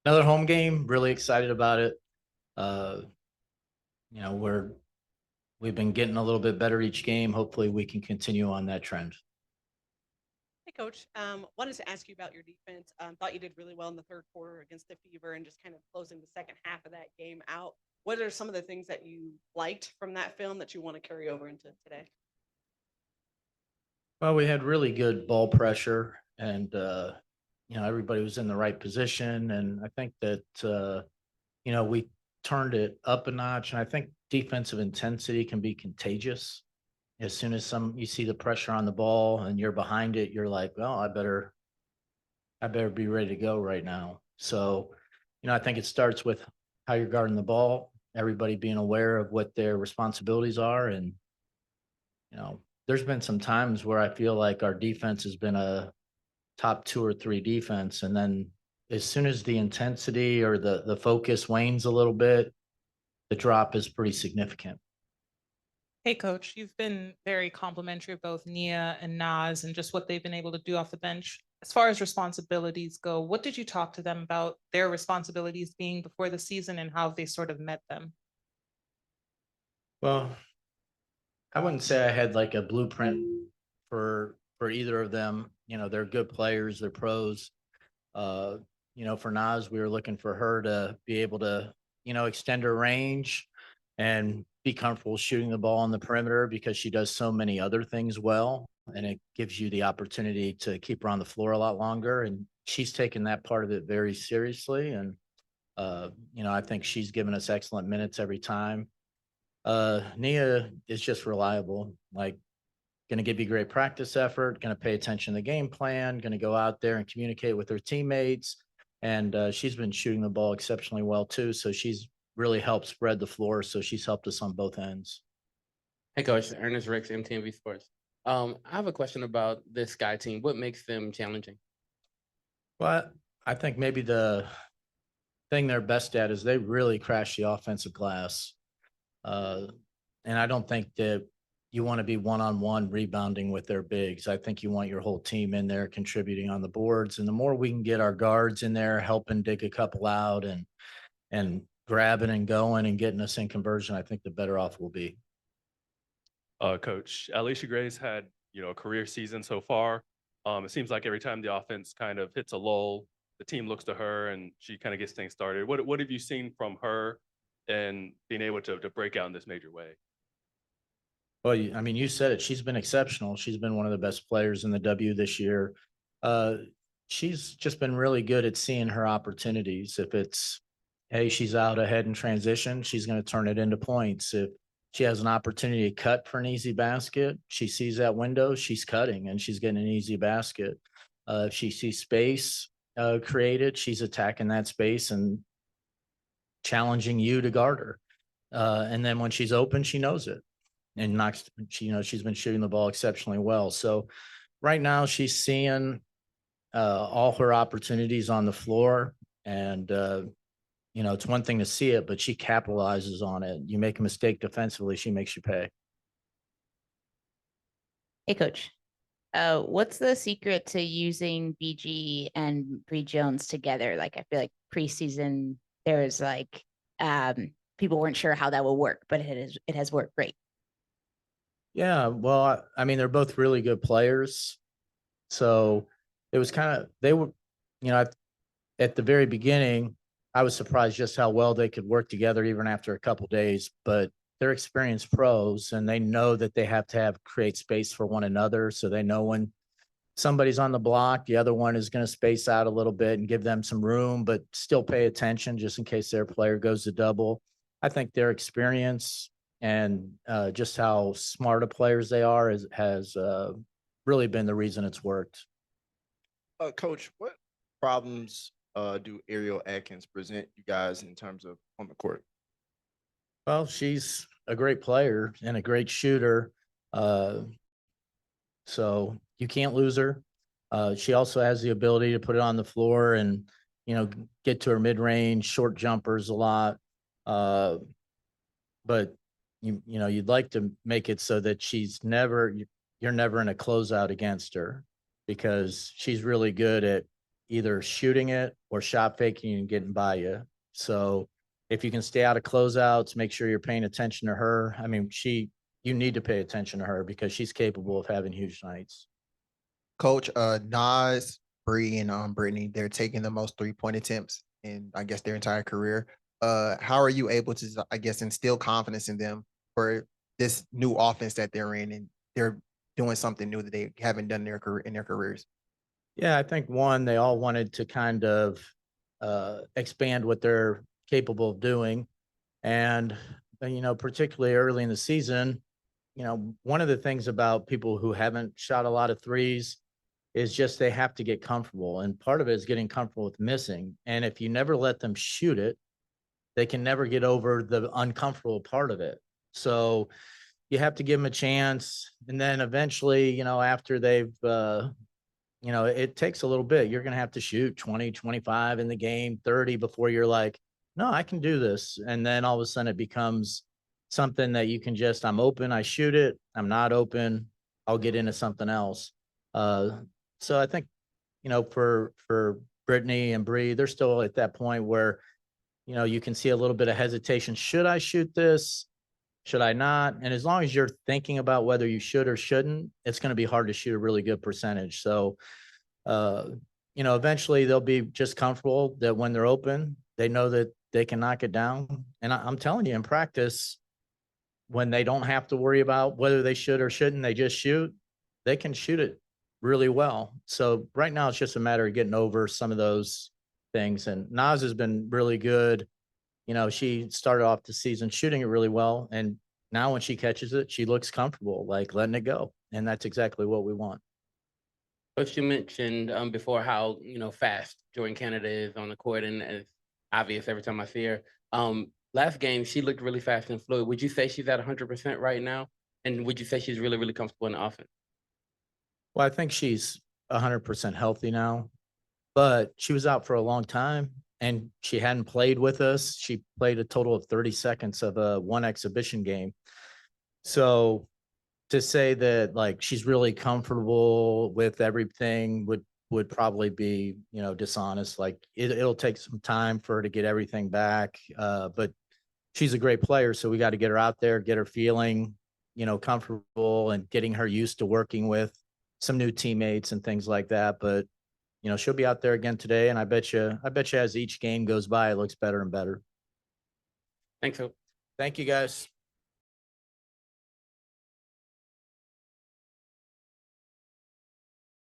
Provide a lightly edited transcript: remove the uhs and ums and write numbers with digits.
Another home game, really excited about it. Uh, you know, we've been getting a little bit better each game. Hopefully we can continue on that trend. Hey, Coach. Wanted to ask you about your defense. Thought you did really well in the third quarter against the Fever and just kind of closing the second half of that game out. What are some of the things that you liked from that film that you want to carry over into today? Well, we had really good ball pressure and everybody was in the right position. And I think that we turned it up a notch. And I think defensive intensity can be contagious. As soon as you see the pressure on the ball and you're behind it, you're like, well, I better be ready to go right now. So, I think it starts with how you're guarding the ball, everybody being aware of what their responsibilities are. And, there's been some times where I feel like our defense has been a top two or three defense. And then as soon as the intensity or the focus wanes a little bit, the drop is pretty significant. Hey, coach, you've been very complimentary of both Nia and Nas and just what they've been able to do off the bench. As far as responsibilities go, what did you talk to them about their responsibilities being before the season and how they sort of met them? Well, I wouldn't say I had like a blueprint for either of them. They're good players, they're pros. Uh, for Nas, we were looking for her to be able to, extend her range and be comfortable shooting the ball on the perimeter because she does so many other things well. And it gives you the opportunity to keep her on the floor a lot longer. And she's taken that part of it very seriously. And, I think she's given us excellent minutes every time. Nia is just reliable, like going to give you great practice effort, going to pay attention to the game plan, going to go out there and communicate with her teammates. And she's been shooting the ball exceptionally well too. So she's really helped spread the floor. So she's helped us on both ends. Hey, Coach. Ernest Rex, MTV Sports. I have a question about this Sky team. What makes them challenging? But I think maybe the thing they're best at is they really crash the offensive glass. Uh, and I don't think that you want to be one-on-one rebounding with their bigs. I think you want your whole team in there contributing on the boards. And the more we can get our guards in there helping dig a couple out and grabbing and going and getting us in conversion, I think the better off we'll be. Coach Alicia Gray's had a career season so far. It seems like every time the offense kind of hits a lull, the team looks to her and she kind of gets things started. What have you seen from her and being able to break out in this major way? Well, I mean, you said it. She's been exceptional. She's been one of the best players in the W this year. Uh, she's just been really good at seeing her opportunities. If it's, hey, she's out ahead in transition, she's going to turn it into points. If she has an opportunity to cut for an easy basket, she sees that window, she's cutting and she's getting an easy basket. If she sees space created, she's attacking that space and challenging you to guard her. And then when she's open, she knows it and knocks. She's been shooting the ball exceptionally well. So right now she's seeing all her opportunities on the floor, and it's one thing to see it, but she capitalizes on it. You make a mistake defensively, she makes you pay. Hey, coach. What's the secret to using BG and Bree Jones together? Like, I feel like preseason there was like people weren't sure how that will work, but it has worked great. Yeah, well, I mean, they're both really good players, so it was kind of they were, at the very beginning, I was surprised just how well they could work together even after a couple days. But they're experienced pros, and they know that they have to create space for one another. So they know when somebody's on the block, the other one is going to space out a little bit and give them some room, but still pay attention just in case their player goes to double. I think their experience and just how smart of players they are has really been the reason it's worked. Coach, what problems do Ariel Atkins present you guys in terms of on the court? Well, she's a great player and a great shooter. Uh, so you can't lose her. She also has the ability to put it on the floor and, get to her mid range, short jumpers a lot. Uh, but you'd like to make it so that you're never in a closeout against her because she's really good at, either shooting it or shot faking and getting by you. So if you can stay out of closeouts, make sure you're paying attention to her. I mean, you need to pay attention to her because she's capable of having huge nights. Coach, Nas, Bree, and Brittany, they're taking the most 3-point attempts in, I guess, their entire career. How are you able to, I guess, instill confidence in them for this new offense that they're in, and they're doing something new that they haven't done in their careers? Yeah, I think one, they all wanted to kind of expand what they're capable of doing. And, particularly early in the season, one of the things about people who haven't shot a lot of threes is just they have to get comfortable. And part of it is getting comfortable with missing. And if you never let them shoot it, they can never get over the uncomfortable part of it. So you have to give them a chance. And then eventually, after they've, it takes a little bit. You're going to have to shoot 20, 25 in the game, 30 before you're like, no, I can do this. And then all of a sudden it becomes something that you can just, I'm open, I shoot it. I'm not open, I'll get into something else. So I think, for Brittany and Bree, they're still at that point where, you can see a little bit of hesitation. Should I shoot this? Should I not? And as long as you're thinking about whether you should or shouldn't, it's going to be hard to shoot a really good percentage. So, eventually they'll be just comfortable that when they're open, they know that they can knock it down. And I'm telling you, in practice, when they don't have to worry about whether they should or shouldn't, they just shoot, they can shoot it really well. So right now it's just a matter of getting over some of those things. And Naz has been really good. She started off the season shooting it really well. And now when she catches it, she looks comfortable, like letting it go. And that's exactly what we want. Coach, you mentioned before how fast Jordan Canada is on the court, and it's obvious every time I see her. Last game she looked really fast and fluid. Would you say she's at 100% right now? And would you say she's really, really comfortable in the offense? Well, I think she's 100% healthy now, but she was out for a long time and she hadn't played with us. She played a total of 30 seconds of a one exhibition game. So to say that like she's really comfortable with everything would probably be, dishonest. Like it'll take some time for her to get everything back. But she's a great player. So we got to get her out there, get her feeling, comfortable and getting her used to working with some new teammates and things like that. But, she'll be out there again today. And I bet you as each game goes by, it looks better and better. Thanks, Hope. Thank you guys.